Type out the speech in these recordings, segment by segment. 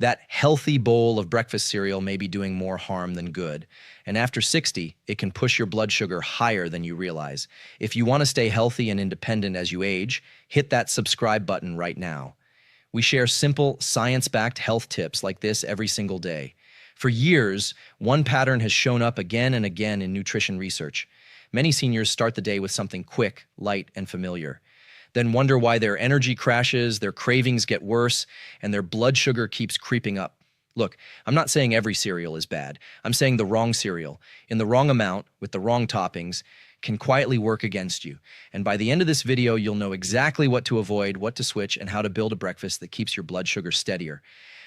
That healthy bowl of breakfast cereal may be doing more harm than good. And after 60, it can push your blood sugar higher than you realize. If you want to stay healthy and independent as you age, hit that subscribe button right now. We share simple, science backed health tips like this every single day. For years, one pattern has shown up again and again in nutrition research. Many seniors start the day with something quick, light, and familiar, then wonder why their energy crashes, their cravings get worse, and their blood sugar keeps creeping up. Look, I'm not saying every cereal is bad. I'm saying the wrong cereal, in the wrong amount, with the wrong toppings, can quietly work against you. And by the end of this video, you'll know exactly what to avoid, what to switch, and how to build a breakfast that keeps your blood sugar steadier.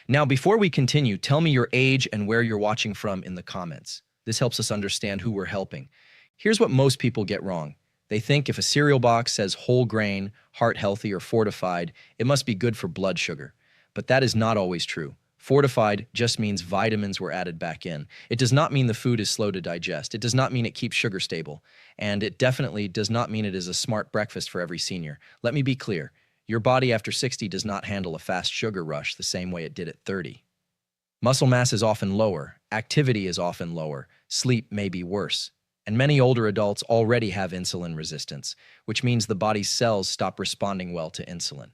Now, before we continue, tell me your age and where you're watching from in the comments. This helps us understand who we're helping. Here's what most people get wrong. They think if a cereal box says whole grain, heart healthy, or fortified, it must be good for blood sugar. But that is not always true. Fortified just means vitamins were added back in. It does not mean the food is slow to digest. It does not mean it keeps sugar stable. And it definitely does not mean it is a smart breakfast for every senior. Let me be clear. Your body after 60 does not handle a fast sugar rush the same way it did at 30. Muscle mass is often lower. Activity is often lower. Sleep may be worse. And many older adults already have insulin resistance, which means the body's cells stop responding well to insulin.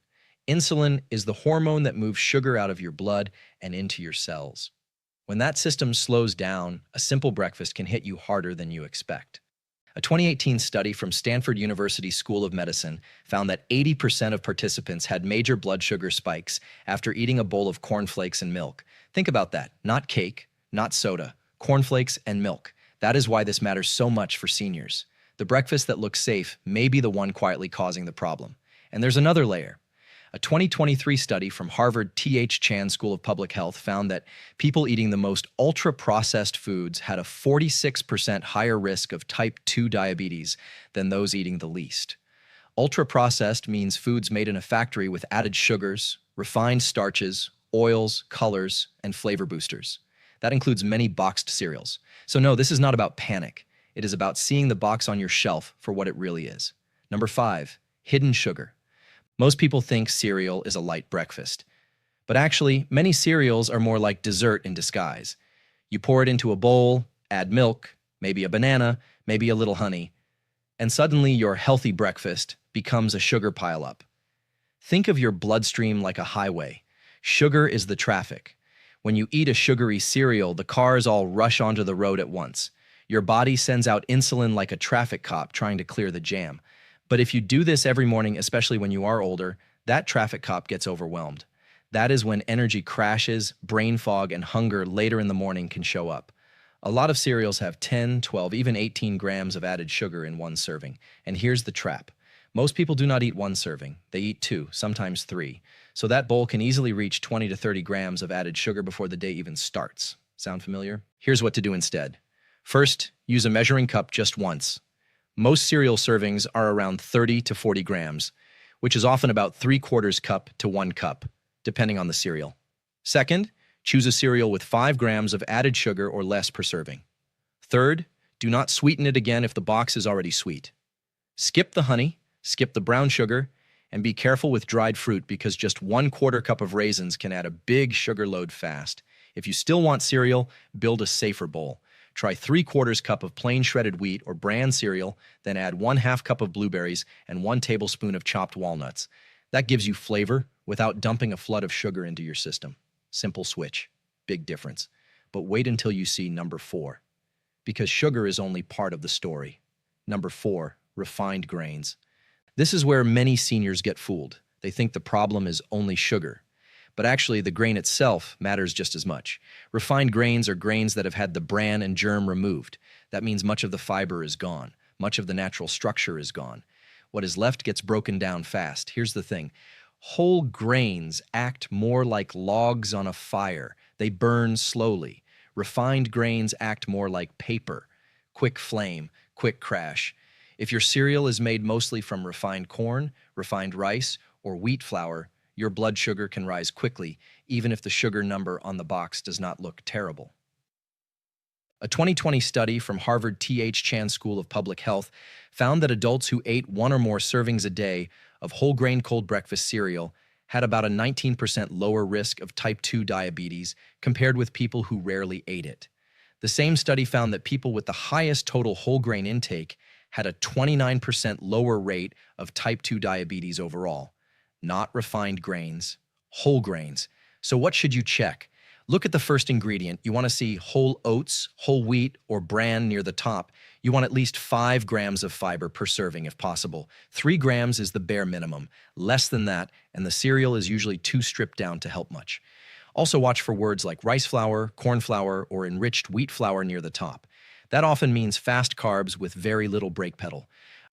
Insulin is the hormone that moves sugar out of your blood and into your cells. When that system slows down, a simple breakfast can hit you harder than you expect. A 2018 study from Stanford University School of Medicine found that 80% of participants had major blood sugar spikes after eating a bowl of cornflakes and milk. Think about that. Not cake, not soda, cornflakes and milk. That is why this matters so much for seniors. The breakfast that looks safe may be the one quietly causing the problem. And there's another layer. A 2023 study from Harvard T.H. Chan School of Public Health found that people eating the most ultra-processed foods had a 46% higher risk of type 2 diabetes than those eating the least. Ultra-processed means foods made in a factory with added sugars, refined starches, oils, colors, and flavor boosters. That includes many boxed cereals. So no, this is not about panic. It is about seeing the box on your shelf for what it really is. Number 5, hidden sugar. Most people think cereal is a light breakfast. But actually, many cereals are more like dessert in disguise. You pour it into a bowl, add milk, maybe a banana, maybe a little honey, and suddenly your healthy breakfast becomes a sugar pileup. Think of your bloodstream like a highway. Sugar is the traffic. When you eat a sugary cereal, the cars all rush onto the road at once. Your body sends out insulin like a traffic cop trying to clear the jam. But if you do this every morning, especially when you are older, that traffic cop gets overwhelmed. That is when energy crashes, brain fog, and hunger later in the morning can show up. A lot of cereals have 10, 12, even 18 grams of added sugar in one serving. And here's the trap. Most people do not eat one serving. They eat 2, sometimes 3. So that bowl can easily reach 20 to 30 grams of added sugar before the day even starts. Sound familiar? Here's what to do instead. First, use a measuring cup just once. Most cereal servings are around 30 to 40 grams, which is often about 3/4 cup to 1 cup, depending on the cereal. Second, choose a cereal with 5 grams of added sugar or less per serving. Third, do not sweeten it again if the box is already sweet. Skip the honey, skip the brown sugar, and be careful with dried fruit because just 1/4 cup of raisins can add a big sugar load fast. If you still want cereal, build a safer bowl. Try 3/4 cup of plain shredded wheat or bran cereal, then add 1/2 cup of blueberries and 1 tablespoon of chopped walnuts. That gives you flavor without dumping a flood of sugar into your system. Simple switch, big difference. But wait until you see number 4. Because sugar is only part of the story. Number 4, refined grains. This is where many seniors get fooled. They think the problem is only sugar. But actually, the grain itself matters just as much. Refined grains are grains that have had the bran and germ removed. That means much of the fiber is gone. Much of the natural structure is gone. What is left gets broken down fast. Here's the thing. Whole grains act more like logs on a fire. They burn slowly. Refined grains act more like paper. Quick flame, quick crash. If your cereal is made mostly from refined corn, refined rice, or wheat flour, your blood sugar can rise quickly, even if the sugar number on the box does not look terrible. A 2020 study from Harvard T.H. Chan School of Public Health found that adults who ate 1 or more servings a day of whole grain cold breakfast cereal had about a 19% lower risk of type 2 diabetes compared with people who rarely ate it. The same study found that people with the highest total whole grain intake had a 29% lower rate of type 2 diabetes overall. Not refined grains, whole grains. So what should you check? Look at the first ingredient. You want to see whole oats, whole wheat, or bran near the top. You want at least 5 grams of fiber per serving if possible. 3 grams is the bare minimum. Less than that, and the cereal is usually too stripped down to help much. Also watch for words like rice flour, corn flour, or enriched wheat flour near the top. That often means fast carbs with very little brake pedal.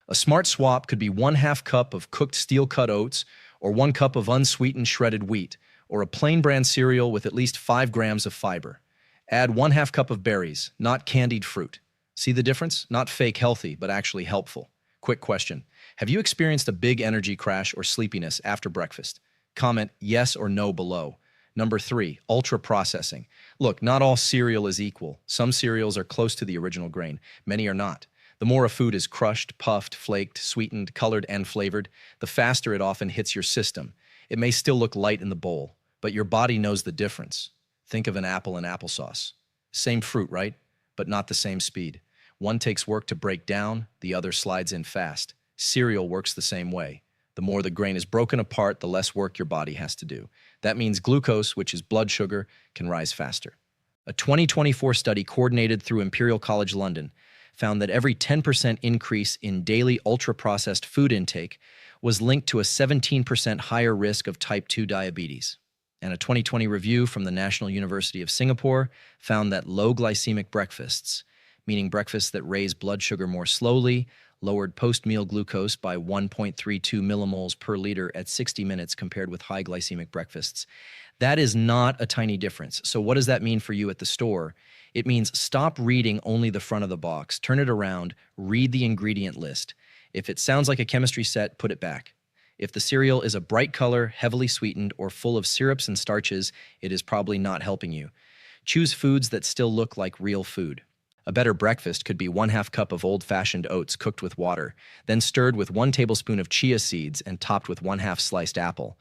A smart swap could be 1/2 cup of cooked steel-cut oats, or 1 cup of unsweetened shredded wheat, or a plain brand cereal with at least 5 grams of fiber. Add 1/2 cup of berries, not candied fruit. See the difference? Not fake healthy, but actually helpful. Quick question. Have you experienced a big energy crash or sleepiness after breakfast? Comment yes or no below. Number 3, ultra processing. Look, not all cereal is equal. Some cereals are close to the original grain. Many are not. The more a food is crushed, puffed, flaked, sweetened, colored, and flavored, the faster it often hits your system. It may still look light in the bowl, but your body knows the difference. Think of an apple and applesauce. Same fruit, right? But not the same speed. One takes work to break down, the other slides in fast. Cereal works the same way. The more the grain is broken apart, the less work your body has to do. That means glucose, which is blood sugar, can rise faster. A 2024 study coordinated through Imperial College London found that every 10% increase in daily ultra-processed food intake was linked to a 17% higher risk of type 2 diabetes. And a 2020 review from the National University of Singapore found that low glycemic breakfasts, meaning breakfasts that raise blood sugar more slowly, lowered post-meal glucose by 1.32 millimoles per liter at 60 minutes compared with high glycemic breakfasts. That is not a tiny difference. So what does that mean for you at the store? It means stop reading only the front of the box. Turn it around, read the ingredient list. If it sounds like a chemistry set, put it back. If the cereal is a bright color, heavily sweetened, or full of syrups and starches, it is probably not helping you. Choose foods that still look like real food. A better breakfast could be 1/2 cup of old-fashioned oats cooked with water, then stirred with 1 tablespoon of chia seeds and topped with 1/2 sliced apple.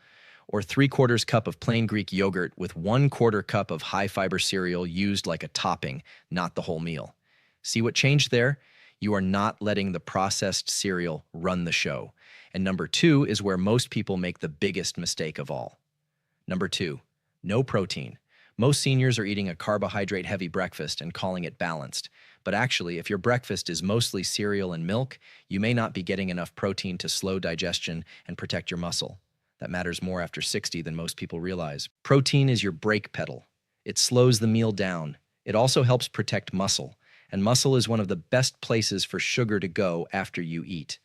Or 3/4 cup of plain Greek yogurt with 1/4 cup of high-fiber cereal used like a topping, not the whole meal. See what changed there? You are not letting the processed cereal run the show. And number 2 is where most people make the biggest mistake of all. Number 2, no protein. Most seniors are eating a carbohydrate-heavy breakfast and calling it balanced. But actually, if your breakfast is mostly cereal and milk, you may not be getting enough protein to slow digestion and protect your muscle. That matters more after 60 than most people realize. Protein is your brake pedal. It slows the meal down. It also helps protect muscle, and muscle is one of the best places for sugar to go after you eat.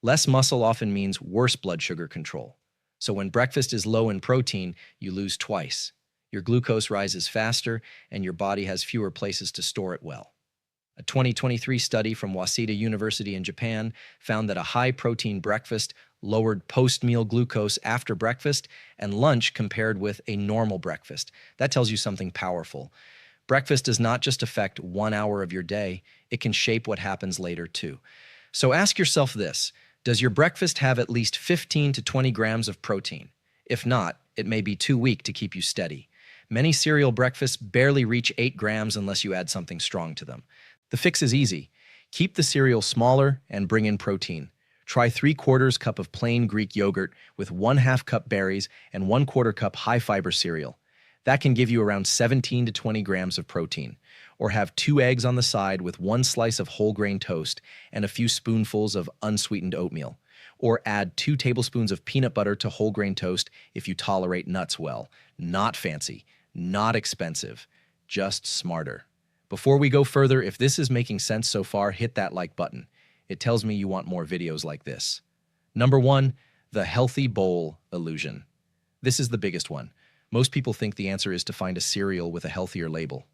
Less muscle often means worse blood sugar control. So when breakfast is low in protein, you lose twice. Your glucose rises faster, and your body has fewer places to store it well. A 2023 study from Waseda University in Japan found that a high-protein breakfast lowered post-meal glucose after breakfast and lunch compared with a normal breakfast. That tells you something powerful. Breakfast does not just affect 1 hour of your day, it can shape what happens later too. So ask yourself this: does your breakfast have at least 15 to 20 grams of protein? If not, it may be too weak to keep you steady. Many cereal breakfasts barely reach 8 grams unless you add something strong to them. The fix is easy. Keep the cereal smaller and bring in protein. Try 3/4 cup of plain Greek yogurt with 1/2 cup berries and 1/4 cup high-fiber cereal. That can give you around 17 to 20 grams of protein. Or have 2 eggs on the side with 1 slice of whole grain toast and a few spoonfuls of unsweetened oatmeal. Or add 2 tablespoons of peanut butter to whole grain toast if you tolerate nuts well. Not fancy, not expensive, just smarter. Before we go further, if this is making sense so far, hit that like button. It tells me you want more videos like this. Number 1, the healthy bowl illusion. This is the biggest one. Most people think the answer is to find a cereal with a healthier label.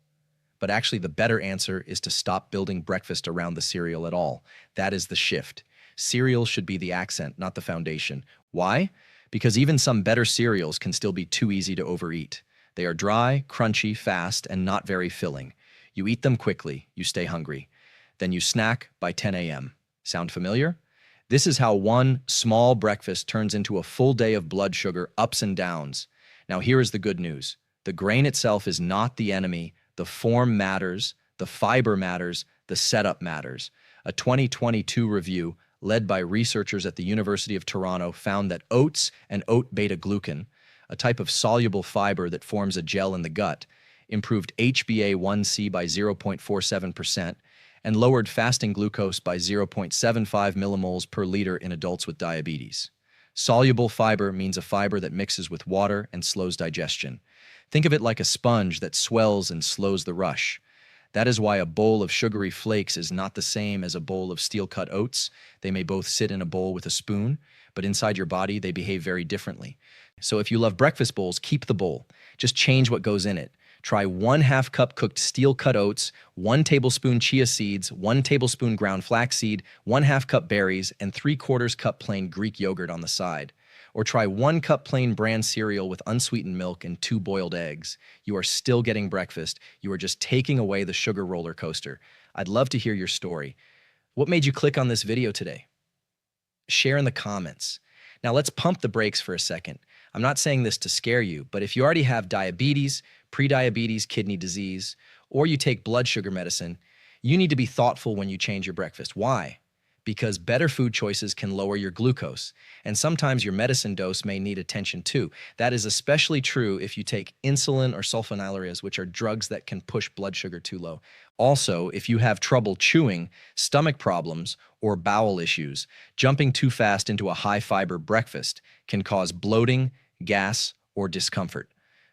But actually, the better answer is to stop building breakfast around the cereal at all. That is the shift. Cereal should be the accent, not the foundation. Why? Because even some better cereals can still be too easy to overeat. They are dry, crunchy, fast, and not very filling. You eat them quickly, you stay hungry. Then you snack by 10 a.m. Sound familiar? This is how one small breakfast turns into a full day of blood sugar ups and downs. Now, here is the good news. The grain itself is not the enemy. The form matters, the fiber matters, the setup matters. A 2022 review led by researchers at the University of Toronto found that oats and oat beta-glucan, a type of soluble fiber that forms a gel in the gut, improved HbA1c by 0.47% and lowered fasting glucose by 0.75 millimoles per liter in adults with diabetes. Soluble fiber means a fiber that mixes with water and slows digestion. Think of it like a sponge that swells and slows the rush. That is why a bowl of sugary flakes is not the same as a bowl of steel-cut oats. They may both sit in a bowl with a spoon, but inside your body they behave very differently. So if you love breakfast bowls, keep the bowl. Just change what goes in it. Try 1/2 cup cooked steel-cut oats, 1 tablespoon chia seeds, 1 tablespoon ground flaxseed, 1/2 cup berries, and 3/4 cup plain Greek yogurt on the side. Or try 1 cup plain bran cereal with unsweetened milk and 2 boiled eggs. You are still getting breakfast. You are just taking away the sugar roller coaster. I'd love to hear your story. What made you click on this video today? Share in the comments. Now let's pump the brakes for a second. I'm not saying this to scare you, but if you already have diabetes, prediabetes, kidney disease, or you take blood sugar medicine, you need to be thoughtful when you change your breakfast. Why? Because better food choices can lower your glucose, and sometimes your medicine dose may need attention too. That is especially true if you take insulin or sulfonylureas, which are drugs that can push blood sugar too low. Also, if you have trouble chewing, stomach problems, or bowel issues, jumping too fast into a high-fiber breakfast can cause bloating, gas, or discomfort.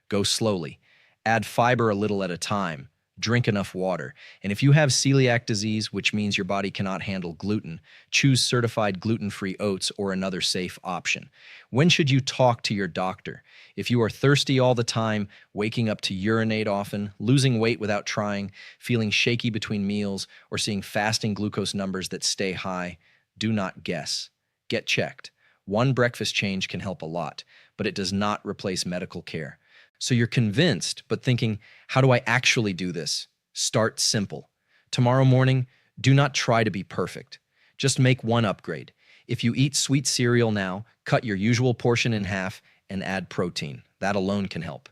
Go slowly. Add fiber a little at a time. Drink enough water. And if you have celiac disease, which means your body cannot handle gluten, choose certified gluten-free oats or another safe option. When should you talk to your doctor? If you are thirsty all the time, waking up to urinate often, losing weight without trying, feeling shaky between meals, or seeing fasting glucose numbers that stay high, do not guess. Get checked. One breakfast change can help a lot, but it does not replace medical care. So you're convinced, but thinking, how do I actually do this? Start simple. Tomorrow morning, do not try to be perfect. Just make one upgrade. If you eat sweet cereal now, cut your usual portion in half and add protein. That alone can help.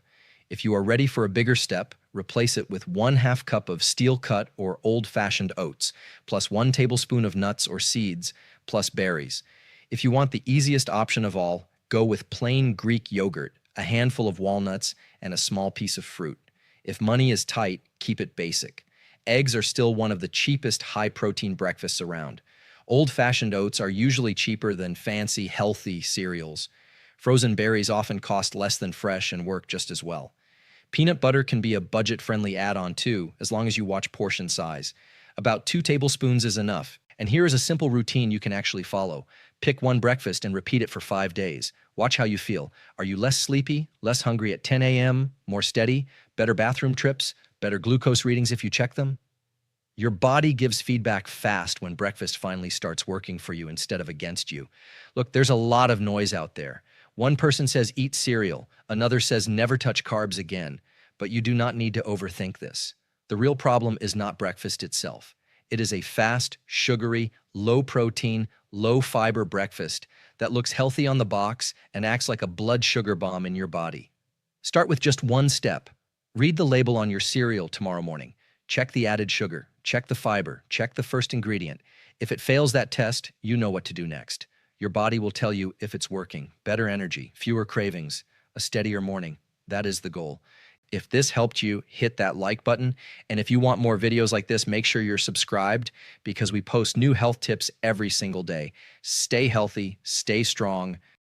If you are ready for a bigger step, replace it with 1/2 cup of steel-cut or old-fashioned oats, plus 1 tablespoon of nuts or seeds, plus berries. If you want the easiest option of all, go with plain Greek yogurt, a handful of walnuts, and a small piece of fruit. If money is tight, keep it basic. Eggs are still one of the cheapest high-protein breakfasts around. Old-fashioned oats are usually cheaper than fancy, healthy cereals. Frozen berries often cost less than fresh and work just as well. Peanut butter can be a budget-friendly add-on too, as long as you watch portion size. About 2 tablespoons is enough. And here is a simple routine you can actually follow. Pick one breakfast and repeat it for 5 days. Watch how you feel. Are you less sleepy, less hungry at 10 a.m., more steady, better bathroom trips, better glucose readings if you check them? Your body gives feedback fast when breakfast finally starts working for you instead of against you. Look, there's a lot of noise out there. One person says eat cereal, another says never touch carbs again, but you do not need to overthink this. The real problem is not breakfast itself. It is a fast, sugary, low-protein, low-fiber breakfast that looks healthy on the box and acts like a blood sugar bomb in your body. Start with just one step. Read the label on your cereal tomorrow morning. Check the added sugar, check the fiber, check the first ingredient. If it fails that test, you know what to do next. Your body will tell you if it's working. Better energy, fewer cravings, a steadier morning. That is the goal. If this helped you, hit that like button. And if you want more videos like this, make sure you're subscribed because we post new health tips every single day. Stay healthy, stay strong.